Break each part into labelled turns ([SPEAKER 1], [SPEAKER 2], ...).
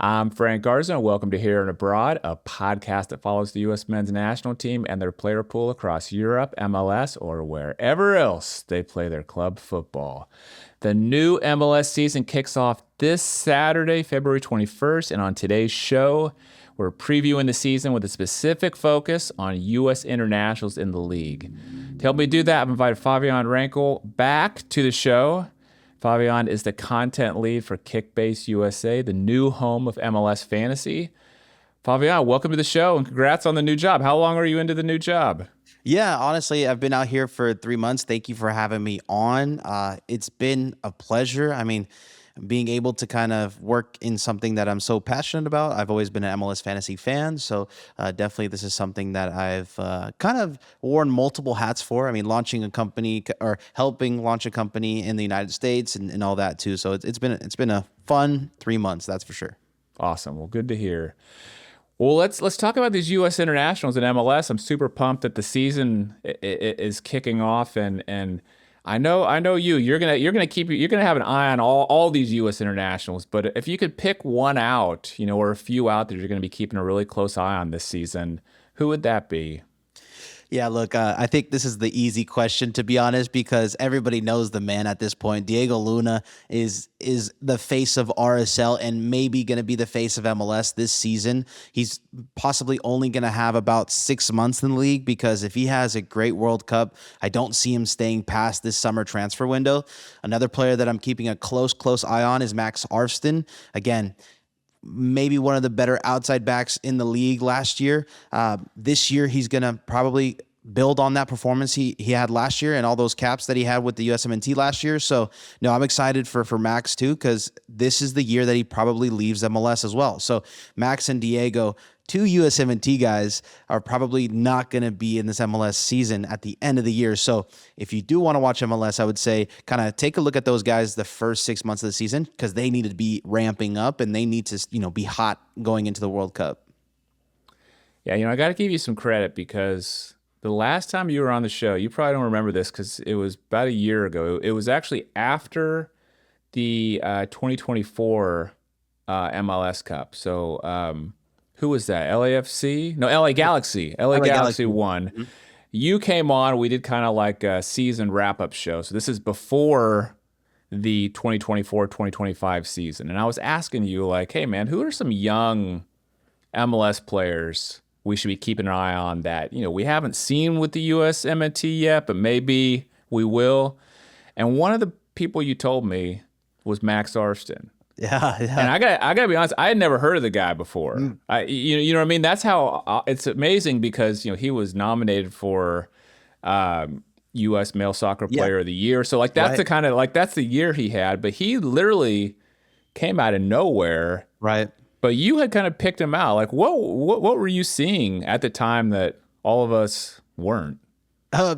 [SPEAKER 1] I'm Frank Garza, and welcome to Here and Abroad, a podcast that follows the U.S. men's national team and their player pool across Europe, MLS, or wherever else they play their club football. The new MLS season kicks off this Saturday, February 21st, and on today's show, we're previewing the season with a specific focus on U.S. internationals in the league. To help me do that, I've invited Fabian Rankel back to the show. Fabian is the content lead for Kickbase USA, the new home of MLS Fantasy. Fabian, welcome to the show and congrats on the new job. How long are you into the new job?
[SPEAKER 2] Yeah, honestly, I've been out here for 3 months. Thank you for having me on. It's been a pleasure. Being able to kind of work in something that I'm so passionate about. I've always been an MLS fantasy fan, so definitely this is something that I've kind of worn multiple hats for. Launching a company or helping launch a company in the United States and all that too. So it's been a fun 3 months, that's for sure.
[SPEAKER 1] Awesome. Well, good to hear. Well, let's talk about these U.S. internationals in MLS. I'm super pumped that the season is kicking off, and I know you're gonna have an eye on all these U.S. internationals. But if you could pick one out, or a few out that you're gonna be keeping a really close eye on this season, who would that be?
[SPEAKER 2] Yeah, look, I think this is the easy question, to be honest, because everybody knows the man at this point. Diego Luna is the face of RSL and maybe going to be the face of MLS this season. He's possibly only going to have about 6 months in the league because if he has a great World Cup, I don't see him staying past this summer transfer window. Another player that I'm keeping a close eye on is Max Arfsten. Again, maybe one of the better outside backs in the league last year. This year, he's going to probably build on that performance he had last year and all those caps that he had with the USMNT last year. So, no, I'm excited for Max too, because this is the year that he probably leaves MLS as well. So Max and Diego, two USMNT guys, are probably not going to be in this MLS season at the end of the year. So if you do want to watch MLS, I would say kind of take a look at those guys the first 6 months of the season because they need to be ramping up and they need to, be hot going into the World Cup.
[SPEAKER 1] Yeah, I got to give you some credit because the last time you were on the show, you probably don't remember this because it was about a year ago. It was actually after the 2024 MLS Cup. So who was that? LAFC? No, LA Galaxy. LA Galaxy won. Mm-hmm. You came on. We did kind of like a season wrap-up show. So this is before the 2024-2025 season. And I was asking you, like, hey, man, who are some young MLS players we should be keeping an eye on that, we haven't seen with the USMNT yet, but maybe we will. And one of the people you told me was Max Arfsten.
[SPEAKER 2] Yeah.
[SPEAKER 1] And I gotta be honest, I had never heard of the guy before. You know what I mean? That's how it's amazing because he was nominated for U.S. Male Soccer Player of the Year. So like that's right. That's the year he had, but he literally came out of nowhere.
[SPEAKER 2] Right.
[SPEAKER 1] But you had kind of picked him out. Like, what were you seeing at the time that all of us weren't?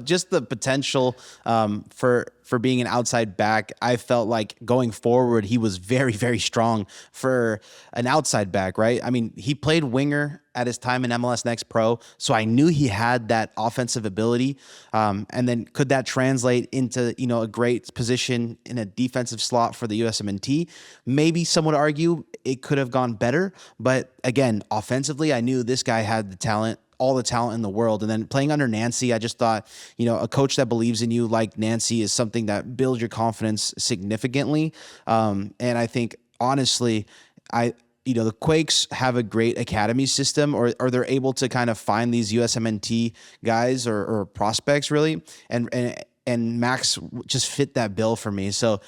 [SPEAKER 2] Just the potential for being an outside back. I felt like going forward, he was very, very strong for an outside back, right? He played winger at his time in MLS Next Pro, so I knew he had that offensive ability. And then could that translate into, a great position in a defensive slot for the USMNT? Maybe some would argue it could have gone better. But again, offensively, I knew this guy had the talent, all the talent in the world. And then playing under Nancy, I just thought, a coach that believes in you like Nancy is something that builds your confidence significantly. And I think, honestly, the Quakes have a great academy system or they're able to kind of find these USMNT guys or prospects really. And Max just fit that bill for me. So,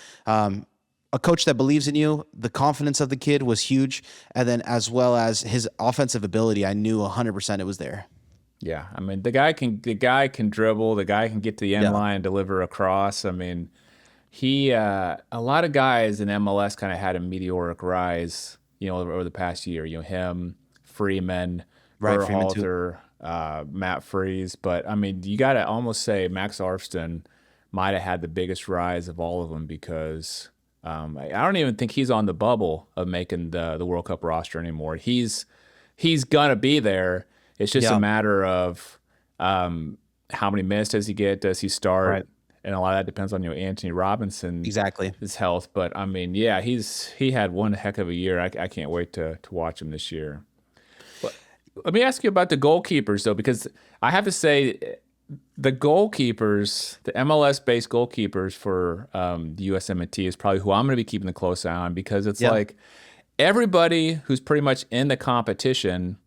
[SPEAKER 2] a coach that believes in you, the confidence of the kid was huge. And then as well as his offensive ability, I knew 100% it was there.
[SPEAKER 1] Yeah. The guy can dribble, the guy can get to the end line and deliver a cross. He, a lot of guys in MLS kind of had a meteoric rise, over the past year, him, Freeman, Berhalter, Matt Freese. But you got to almost say Max Arfsten might have had the biggest rise of all of them because I don't even think he's on the bubble of making the World Cup roster anymore. He's gonna be there. It's just a matter of how many minutes does he get? Does he start? and a lot of that depends on Anthony Robinson,
[SPEAKER 2] Exactly.
[SPEAKER 1] his health. But I mean, yeah, he had one heck of a year. I can't wait to watch him this year. But let me ask you about the goalkeepers though, because I have to say the goalkeepers, the MLS-based goalkeepers for the USMNT is probably who I'm going to be keeping a close eye on, because it's
[SPEAKER 2] Yeah.
[SPEAKER 1] like everybody who's pretty much in the competition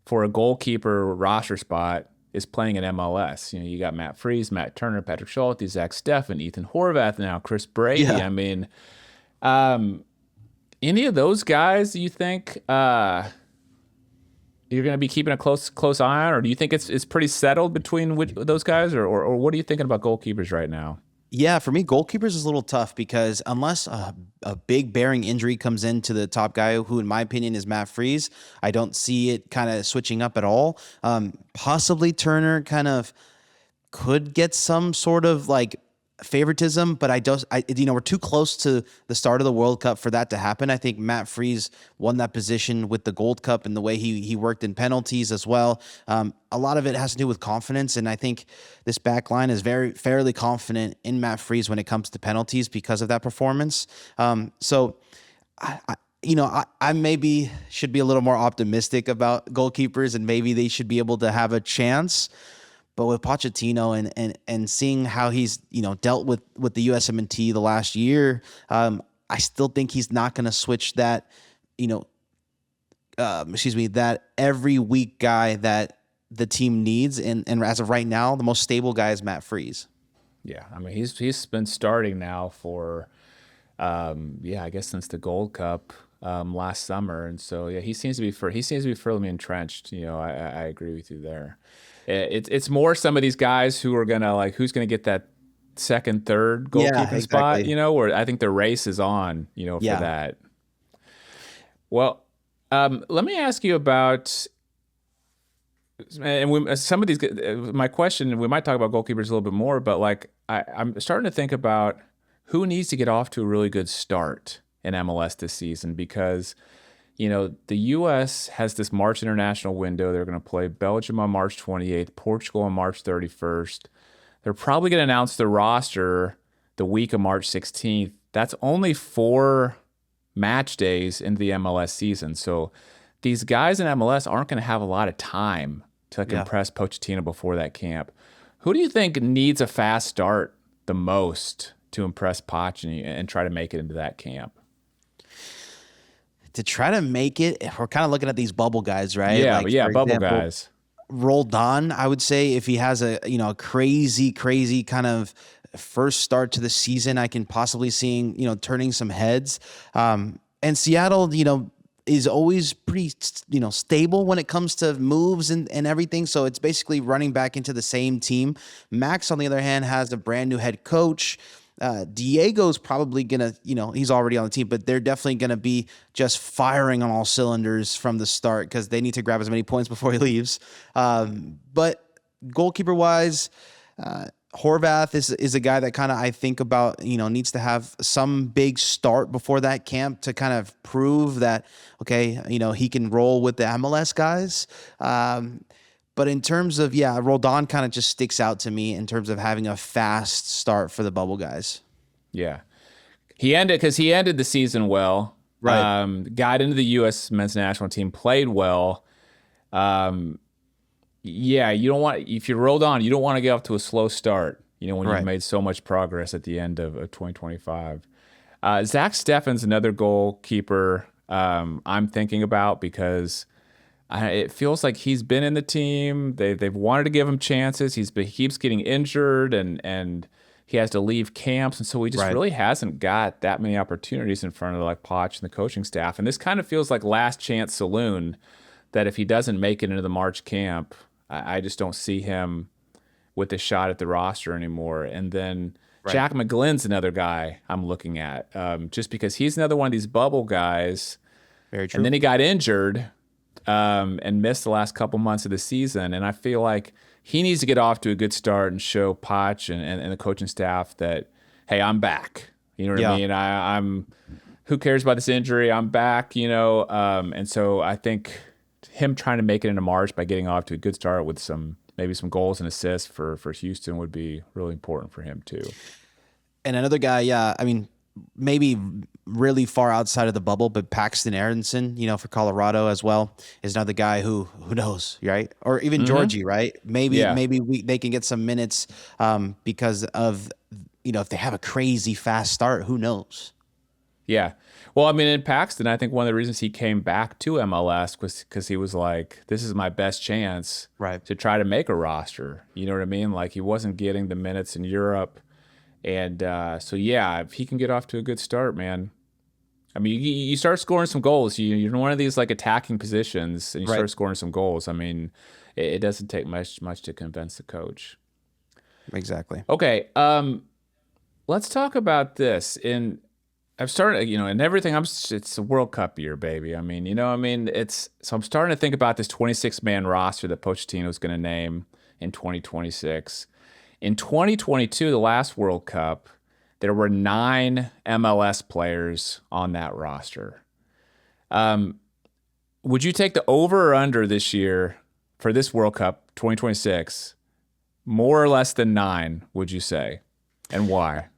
[SPEAKER 1] for a goalkeeper roster spot is playing in MLS. You got Matt Freese, Matt Turner, Patrick Schulte, Zach Steffen, Ethan Horvath now, Chris Brady.
[SPEAKER 2] Yeah.
[SPEAKER 1] I mean, any of those guys you think you're going to be keeping a close eye on, or do you think it's pretty settled between those guys, or what are you thinking about goalkeepers right now?
[SPEAKER 2] Yeah, for me, goalkeepers is a little tough because unless a big bearing injury comes into the top guy, who in my opinion is Matt Freese, I don't see it kind of switching up at all. Possibly Turner kind of could get some sort of like favoritism, but we're too close to the start of the World Cup for that to happen. I think Matt Freese won that position with the Gold Cup and the way he worked in penalties as well. A lot of it has to do with confidence, and I think this back line is fairly confident in Matt Freese when it comes to penalties because of that performance. So I maybe should be a little more optimistic about goalkeepers, and maybe they should be able to have a chance. But with Pochettino and seeing how he's dealt with the USMNT the last year, I still think he's not going to switch that that every week guy that the team needs. And as of right now, the most stable guy is Matt Freese.
[SPEAKER 1] Yeah, I mean he's been starting now for I guess since the Gold Cup last summer, and so yeah, he seems to be firmly entrenched. I agree with you there. It's more some of these guys who are who's gonna get that second, third goalkeeping spot, where I think the race is on, for that. Well, let me ask you about, and some of these. My question, we might talk about goalkeepers a little bit more, but I'm starting to think about who needs to get off to a really good start in MLS this season, because the U.S. has this March international window. They're going to play Belgium on March 28th, Portugal on March 31st. They're probably going to announce the roster the week of March 16th. That's only 4 match days into the MLS season. So these guys in MLS aren't going to have a lot of time to impress Pochettino before that camp. Who do you think needs a fast start the most to impress Poch and try to make it into that camp?
[SPEAKER 2] To try to make it, we're kind of looking at these bubble guys, right?
[SPEAKER 1] Yeah,
[SPEAKER 2] for
[SPEAKER 1] bubble
[SPEAKER 2] example,
[SPEAKER 1] guys.
[SPEAKER 2] Roldan, I would say, if he has a crazy kind of first start to the season, I can possibly seeing turning some heads. And Seattle, is always pretty stable when it comes to moves and everything. So it's basically running back into the same team. Max, on the other hand, has a brand new head coach. Diego's probably gonna, he's already on the team, but they're definitely gonna be just firing on all cylinders from the start because they need to grab as many points before he leaves. But goalkeeper wise, Horvath is a guy that kind of I think about, needs to have some big start before that camp to kind of prove that, okay, he can roll with the MLS guys. But in terms of, Roldan kind of just sticks out to me in terms of having a fast start for the bubble guys.
[SPEAKER 1] Yeah. He ended the season well.
[SPEAKER 2] Right.
[SPEAKER 1] Got into the U.S. men's national team, played well. You don't want, if you rolled on, you don't want to get off to a slow start, when you've made so much progress at the end of 2025. Zach Steffen's another goalkeeper I'm thinking about because it feels like he's been in the team. They've wanted to give him chances. He keeps getting injured and he has to leave camps. And so he just really hasn't got that many opportunities in front of Poch and the coaching staff. And this kind of feels like last chance saloon, that if he doesn't make it into the March camp, I just don't see him with a shot at the roster anymore. And then Jack McGlynn's another guy I'm looking at, just because he's another one of these bubble guys.
[SPEAKER 2] Very true.
[SPEAKER 1] And then he got injured and missed the last couple months of the season. And I feel like he needs to get off to a good start and show Poch and the coaching staff that, hey, I'm back. You know what I mean? I'm who cares about this injury? I'm back, And so I think him trying to make it into March by getting off to a good start with some maybe some goals and assists for Houston would be really important for him too.
[SPEAKER 2] And another guy, yeah, I mean, maybe really far outside of the bubble, but Paxton Aronson, for Colorado as well, is another guy who knows, right? Or even Georgie, right? Maybe
[SPEAKER 1] Yeah.
[SPEAKER 2] they can get some minutes because of if they have a crazy fast start, who knows?
[SPEAKER 1] Yeah. Well, I mean, in Paxton, I think one of the reasons he came back to MLS was because he was like, this is my best chance
[SPEAKER 2] Right.
[SPEAKER 1] to try to make a roster. You know what I mean? Like he wasn't getting the minutes in Europe. And so, yeah, if he can get off to a good start, man. I mean, you start scoring some goals. You're in one of these like attacking positions and you
[SPEAKER 2] Right.
[SPEAKER 1] start scoring some goals. I mean, it doesn't take much to convince the coach.
[SPEAKER 2] Exactly.
[SPEAKER 1] Okay. Let's talk about this. I've started, and everything. It's a World Cup year, baby. I mean, so I'm starting to think about this 26-man roster that Pochettino is going to name in 2026. In 2022, the last World Cup, there were 9 MLS players on that roster. Would you take the over or under this year for this World Cup 2026? More or less than 9, would you say? And why?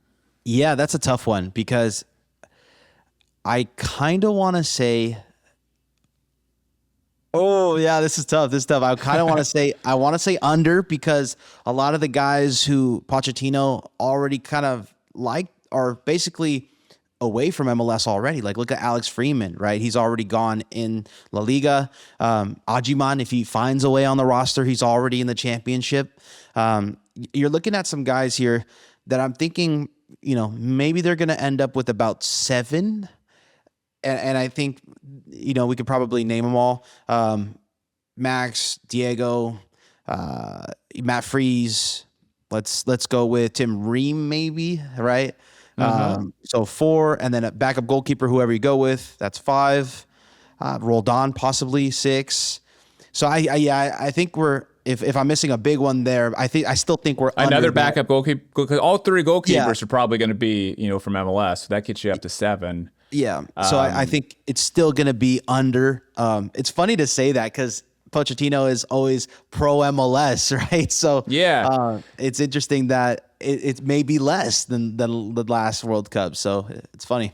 [SPEAKER 2] Yeah, that's a tough one because I kind of want to say, oh yeah, this is tough. I kind of want to say, under because a lot of the guys who Pochettino already kind of like are basically away from MLS already. Like look at Alex Freeman, right? He's already gone in La Liga. Ajiman, if he finds a way on the roster, he's already in the championship. You're looking at some guys here that I'm thinking, maybe they're going to end up with about 7. And I think, we could probably name them all. Max, Diego, Matt Freeze. Let's go with Tim Ream, maybe, right? So 4, and then a backup goalkeeper, whoever you go with, that's 5. Roldan, possibly 6. So I think if I'm missing a big one there, I still think we're
[SPEAKER 1] Another
[SPEAKER 2] under
[SPEAKER 1] backup goalkeeper, because all 3 goalkeepers
[SPEAKER 2] Yeah.
[SPEAKER 1] are probably going to be, from MLS. So that gets you up to 7.
[SPEAKER 2] Yeah. So I think it's still going to be under. It's funny to say that because Pochettino is always pro MLS, right? So
[SPEAKER 1] Yeah.
[SPEAKER 2] it's interesting that it may be less than the last World Cup. So it's funny.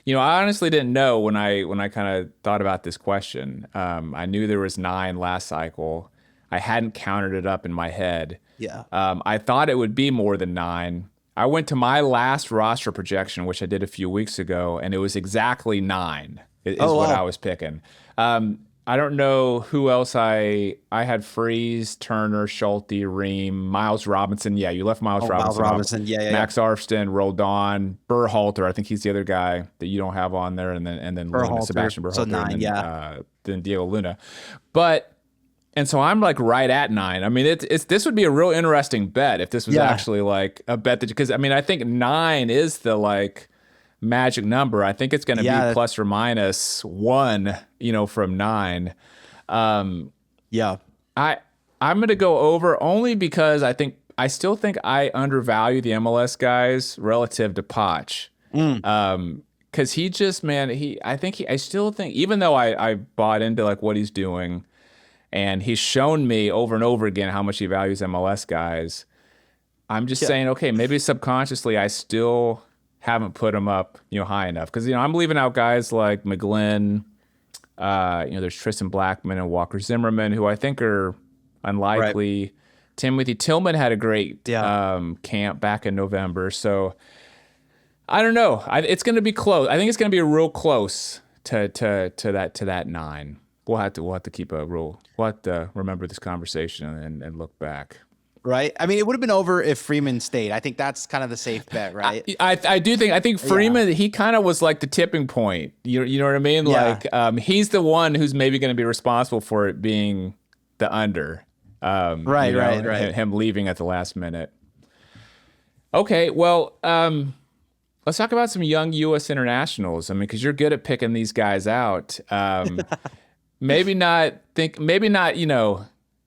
[SPEAKER 1] I honestly didn't know when I kind of thought about this question. I knew there was 9 last cycle. I hadn't counted it up in my head.
[SPEAKER 2] Yeah.
[SPEAKER 1] I thought it would be more than 9. I went to my last roster projection, which I did a few weeks ago, and it was exactly 9 is what I was picking. I don't know who else I had. Freeze, Turner, Schulte, Ream, Miles Robinson. Yeah, you left Miles Robinson.
[SPEAKER 2] Miles Robinson. Yeah.
[SPEAKER 1] Max Arfsten, Roldan, Berhalter. I think he's the other guy that you don't have on there, and then Luna, Sebastian Berhalter.
[SPEAKER 2] So 9,
[SPEAKER 1] and then,
[SPEAKER 2] yeah.
[SPEAKER 1] Then Diego Luna. And so I'm like right at 9. I mean, this would be a real interesting bet if this was actually like a bet because I think 9 is the like magic number. I think it's going to be plus or minus 1, from 9.
[SPEAKER 2] Yeah.
[SPEAKER 1] I'm going to go over only because I still think I undervalue the MLS guys relative to Poch. Because he just, man, I still think, even though I bought into like what he's doing, and he's shown me over and over again how much he values MLS guys, I'm just saying, okay, maybe subconsciously I still haven't put him up, high enough. Because, I'm leaving out guys like McGlynn, there's Tristan Blackman and Walker Zimmerman, who I think are unlikely. Right. Timothy Tillman had a great camp back in November. So I don't know. It's going to be close. I think it's going to be real close to that 9. We'll have to keep a rule. We'll have to remember this conversation and look back.
[SPEAKER 2] Right. I mean, it would have been over if Freeman stayed. I think that's kind of the safe bet, right?
[SPEAKER 1] I think Freeman, he kind of was like the tipping point. You know what I mean?
[SPEAKER 2] Yeah.
[SPEAKER 1] Like he's the one who's maybe going to be responsible for it being the under.
[SPEAKER 2] Right.
[SPEAKER 1] Him leaving at the last minute. Okay, well, let's talk about some young U.S. internationals. I mean, because you're good at picking these guys out. Maybe not,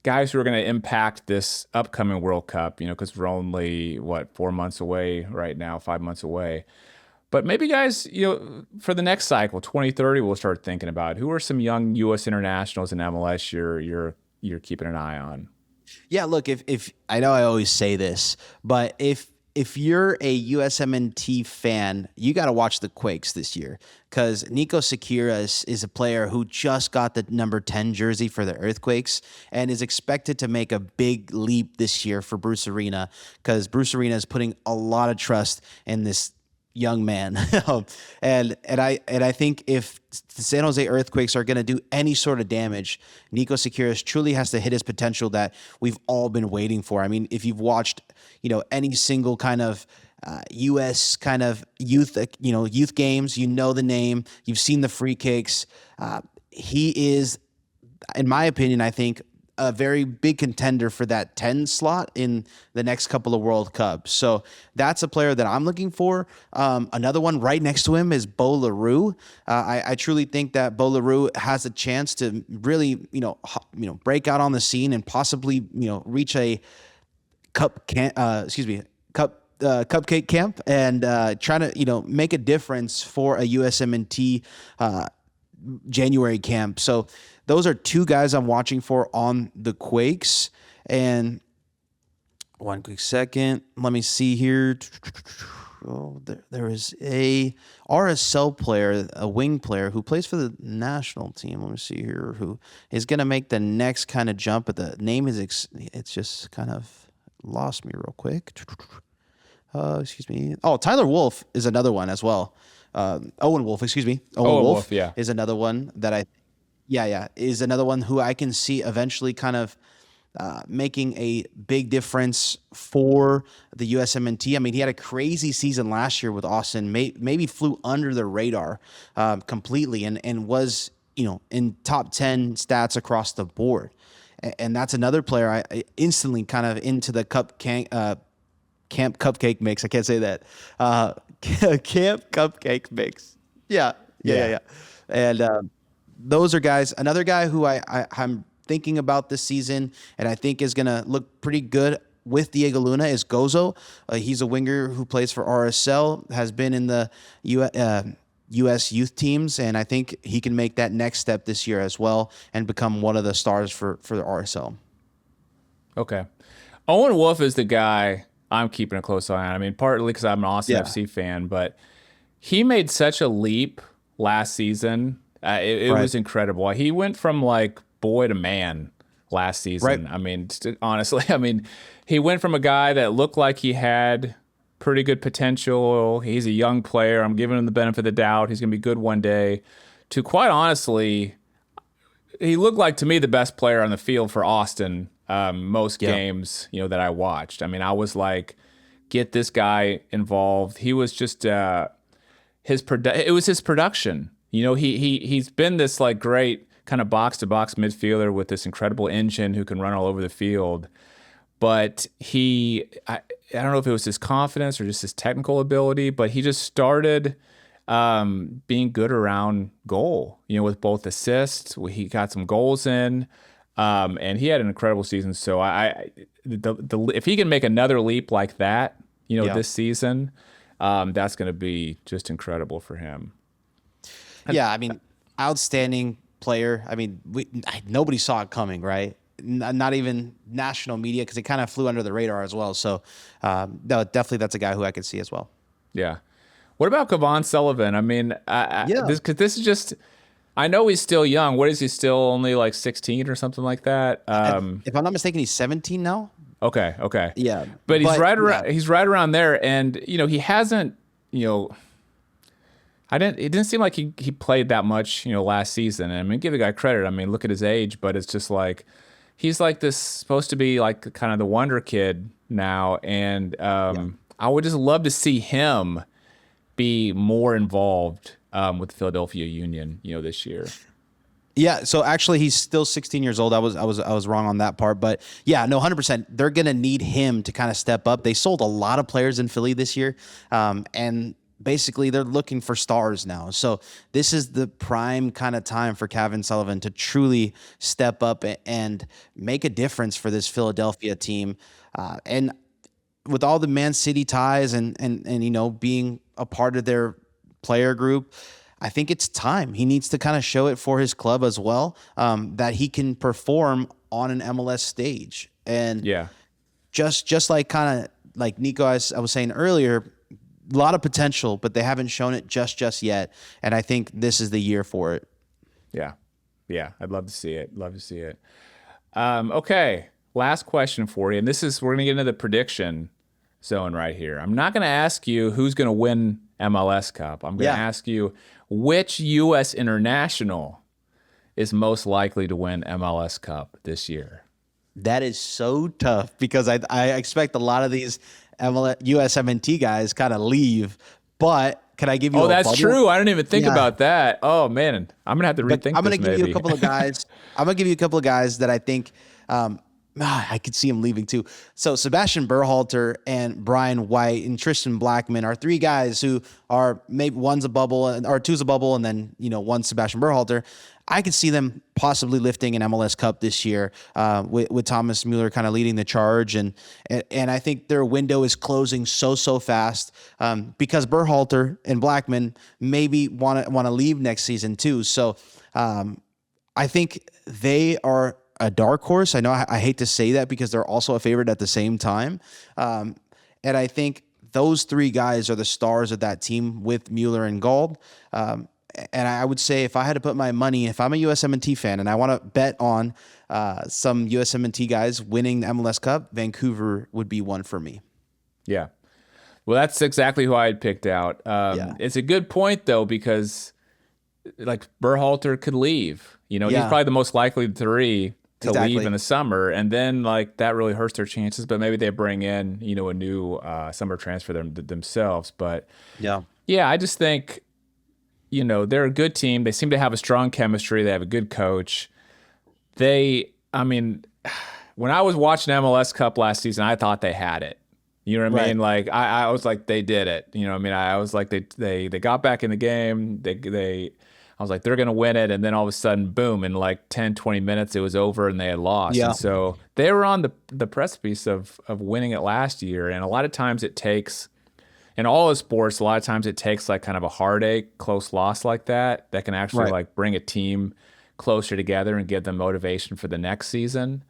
[SPEAKER 1] guys who are going to impact this upcoming World Cup, because we're only, 4 months away right now, 5 months away. But maybe guys, for the next cycle, 2030, we'll start thinking about who are some young U.S. internationals in MLS you're keeping an eye on.
[SPEAKER 2] Yeah, look, if I know I always say this, but if you're a USMNT fan, you got to watch the Quakes this year because Nico Sakira is a player who just got the number 10 jersey for the Earthquakes and is expected to make a big leap this year for Bruce Arena because Bruce Arena is putting a lot of trust in this young man. And I think if the San Jose Earthquakes are going to do any sort of damage, Nico Sekiris truly has to hit his potential that we've all been waiting for. I mean, if you've watched, any single kind of U.S. kind of youth games, the name, you've seen the free kicks. He is, in my opinion, I think a very big contender for that 10 slot in the next couple of World Cups. So that's a player that I'm looking for. Another one right next to him is Bo LaRue. I truly think that Bo LaRue has a chance to really, break out on the scene and possibly, reach a cupcake camp and trying to, make a difference for a USMNT January camp. So those are two guys I'm watching for on the Quakes. And one quick second, let me see here. Oh, there is a RSL player, a wing player who plays for the national team. Let me see here, who is going to make the next kind of jump. But the name is it's just kind of lost me real quick. Excuse me. Oh, Tyler Wolf is another one as well. Owen Wolf, excuse me. Owen Wolf,
[SPEAKER 1] yeah,
[SPEAKER 2] is another one that is another one who I can see eventually kind of making a big difference for the USMNT. I mean, he had a crazy season last year with Austin, maybe flew under the radar completely and was, in top 10 stats across the board. And that's another player I instantly kind of into the Camp Cupcake mix. I can't say that. Camp Cupcake mix. Yeah. And those are guys. Another guy who I'm thinking about this season and I think is going to look pretty good with Diego Luna is Gozo. He's a winger who plays for RSL, has been in the U.S. youth teams, and I think he can make that next step this year as well and become one of the stars for the RSL.
[SPEAKER 1] Okay. Owen Wolf is the guy I'm keeping a close eye on. I mean, partly because I'm an Austin FC fan, but he made such a leap last season. It was incredible. He went from like boy to man last season. Right. I mean, honestly, he went from a guy that looked like he had pretty good potential. He's a young player. I'm giving him the benefit of the doubt. He's going to be good one day. To quite honestly, he looked like to me the best player on the field for Austin most games, that I watched. I mean, I was like, get this guy involved. He was just it was his production. He's been this like great kind of box to box midfielder with this incredible engine who can run all over the field. But I don't know if it was his confidence or just his technical ability, but he just started being good around goal, with both assists. He got some goals in. And he had an incredible season. So if he can make another leap like that, this season, that's going to be just incredible for him.
[SPEAKER 2] Yeah, I mean, outstanding player. I mean, nobody saw it coming, right? Not even national media because it kind of flew under the radar as well. So, no, definitely that's a guy who I could see as well.
[SPEAKER 1] Yeah. What about Kevon Sullivan? I mean, this is just. I know he's still young. What is he still only like 16 or something like that?
[SPEAKER 2] If I'm not mistaken, he's 17 now.
[SPEAKER 1] Okay.
[SPEAKER 2] Yeah.
[SPEAKER 1] But he's right around he's right around there and he hasn't, it didn't seem like he played that much, last season. And I mean, give the guy credit. I mean, look at his age, but it's just like he's like this supposed to be like kind of the wonder kid now and I would just love to see him be more involved with the Philadelphia Union, this year.
[SPEAKER 2] Yeah, so actually he's still 16 years old. I was wrong on that part, but yeah, no, 100%. They're gonna need him to kind of step up. They sold a lot of players in Philly this year, and basically they're looking for stars now. So this is the prime kind of time for Kevon Sullivan to truly step up and make a difference for this Philadelphia team, and with all the Man City ties and being a part of their player group, I think it's time. He needs to kind of show it for his club as well, that he can perform on an MLS stage. And
[SPEAKER 1] Yeah.
[SPEAKER 2] just like kind of like Nico, I was saying earlier, a lot of potential, but they haven't shown it just yet. And I think this is the year for it.
[SPEAKER 1] Yeah. Yeah. I'd love to see it. Love to see it. Okay. Last question for you. And we're going to get into the prediction zone right here. I'm not going to ask you who's going to win MLS Cup. I'm going to ask you which U.S. international is most likely to win MLS Cup this year.
[SPEAKER 2] That is so tough because I expect a lot of these USMNT guys kind of leave. But can I give you?
[SPEAKER 1] Oh, that's true. I didn't even think about that. Oh man, I'm gonna have to rethink.
[SPEAKER 2] I'm gonna
[SPEAKER 1] this
[SPEAKER 2] give you
[SPEAKER 1] maybe.
[SPEAKER 2] a couple of guys. I'm gonna give you a couple of guys that I think. I could see him leaving too. So Sebastian Berhalter and Brian White and Tristan Blackman are three guys who are maybe one's a bubble or two's a bubble, and then one's Sebastian Berhalter. I could see them possibly lifting an MLS Cup this year with Thomas Mueller kind of leading the charge, and I think their window is closing so fast because Berhalter and Blackman maybe want to leave next season too. So I think they are a dark horse. I know I hate to say that because they're also a favorite at the same time, and I think those three guys are the stars of that team with Mueller and Gauld. And I would say if I had to put my money, if I'm a USMNT fan and I want to bet on some USMNT guys winning the MLS Cup, Vancouver would be one for me.
[SPEAKER 1] Yeah. Well, that's exactly who I had picked out. It's a good point, though, because like Berhalter could leave. He's probably the most likely three to leave in the summer. And then like that really hurts their chances. But maybe they bring in, a new summer transfer themselves. But yeah, I just think, they're a good team. They seem to have a strong chemistry. They have a good coach. When I was watching MLS Cup last season, I thought they had it. You know what I mean? Like I was like, they did it. You know what I mean? I was like, they got back in the game. I was like, they're going to win it. And then all of a sudden, boom, in like 10, 20 minutes, it was over and they had lost. Yeah. And so they were on the precipice of winning it last year. And a lot of times it takes, in all of sports, a lot of times it takes like kind of a heartache, close loss like that can actually like bring a team closer together and give them motivation for the next season.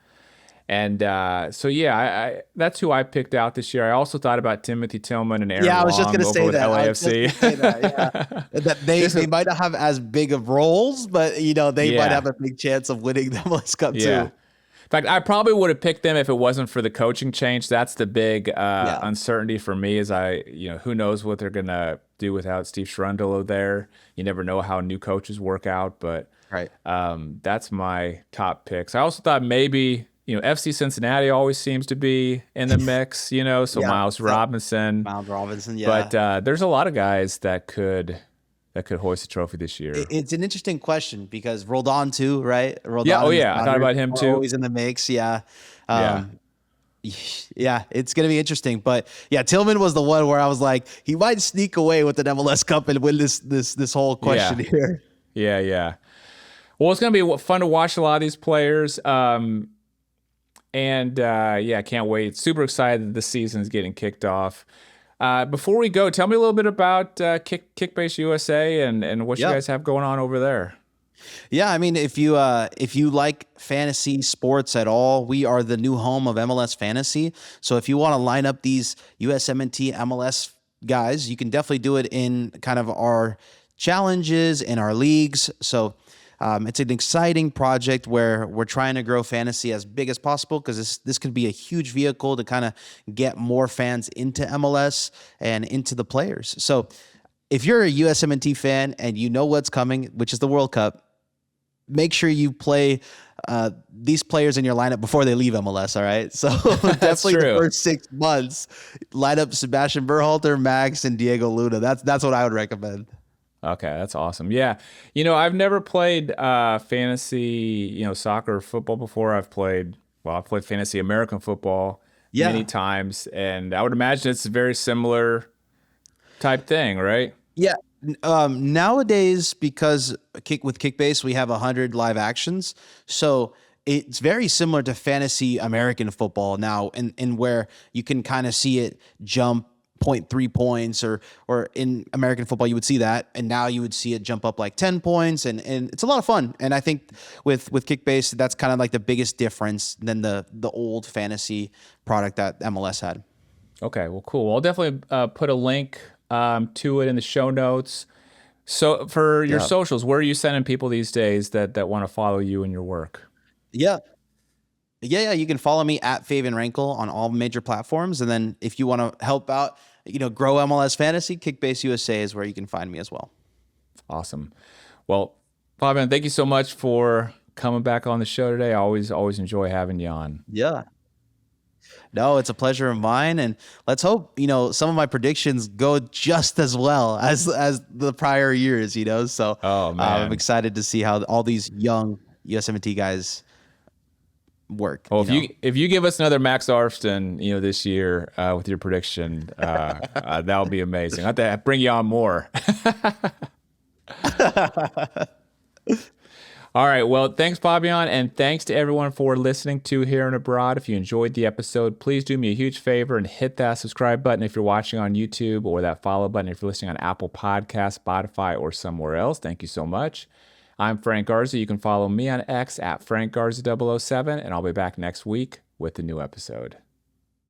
[SPEAKER 1] And that's who I picked out this year. I also thought about Timothy Tillman and Aaron Long.
[SPEAKER 2] I was just going to say that.
[SPEAKER 1] LAFC.
[SPEAKER 2] That they might not have as big of roles, but they might have a big chance of winning the MLS Cup too.
[SPEAKER 1] In fact, I probably would have picked them if it wasn't for the coaching change. That's the big uncertainty for me. Is who knows what they're gonna do without Steve Cherundolo there. You never know how new coaches work out, but that's my top picks. I also thought maybe. FC Cincinnati always seems to be in the mix, so Miles Robinson. But there's a lot of guys that could hoist a trophy this year.
[SPEAKER 2] It's an interesting question because Roldan too, right?
[SPEAKER 1] Roldan I thought about him too.
[SPEAKER 2] Always in the mix, yeah, it's going to be interesting. But Tillman was the one where I was like, he might sneak away with an MLS Cup and win this whole question here.
[SPEAKER 1] Yeah. Well, it's going to be fun to watch a lot of these players. Can't wait. Super excited that the season is getting kicked off. Before we go, tell me a little bit about Kickbase USA and what you guys have going on over there.
[SPEAKER 2] Yeah, I mean, if you like fantasy sports at all, we are the new home of MLS Fantasy. So if you want to line up these USMNT MLS guys, you can definitely do it in kind of our challenges in our leagues. So it's an exciting project where we're trying to grow fantasy as big as possible because this could be a huge vehicle to kind of get more fans into MLS and into the players. So if you're a USMNT fan and you know what's coming, which is the World Cup, make sure you play these players in your lineup before they leave MLS, all right? So definitely the first 6 months, line up Sebastian Berhalter, Max, and Diego Luna. That's what I would recommend.
[SPEAKER 1] Okay, that's awesome. Yeah. I've never played fantasy, soccer or football before. I've played fantasy American football many times, and I would imagine it's a very similar type thing, right?
[SPEAKER 2] Yeah. Nowadays, because with Kickbase, we have 100 live actions. So it's very similar to fantasy American football now, and where you can kind of see it jump 0.3 points, or in American football you would see that, and now you would see it jump up like 10 points, and it's a lot of fun. And I think with Kickbase, that's kind of like the biggest difference than the old fantasy product that MLS had.
[SPEAKER 1] Okay, well, cool. Well, I'll definitely put a link to it in the show notes. So for your
[SPEAKER 2] Yeah.
[SPEAKER 1] socials, where are you sending people these days that want to follow you and your work?
[SPEAKER 2] Yeah. Yeah, you can follow me at Fabian Rankle on all major platforms. And then if you want to help out, grow MLS fantasy, Kickbase USA is where you can find me as well.
[SPEAKER 1] Awesome. Well, Fabian, thank you so much for coming back on the show today. I always enjoy having you on.
[SPEAKER 2] Yeah. No, it's a pleasure of mine, and let's hope some of my predictions go just as well as the prior years. So
[SPEAKER 1] Oh
[SPEAKER 2] I'm
[SPEAKER 1] man.
[SPEAKER 2] excited to see how all these young USMNT guys work.
[SPEAKER 1] Well, if you give us another Max Arfston, this year with your prediction, that'll be amazing. I have to bring you on more. All right. Well, thanks, Fabian, and thanks to everyone for listening to Here and Abroad. If you enjoyed the episode, please do me a huge favor and hit that subscribe button if you're watching on YouTube, or that follow button if you're listening on Apple Podcasts, Spotify, or somewhere else. Thank you so much. I'm Frank Garza. You can follow me on X at FrankGarza007, and I'll be back next week with a new episode.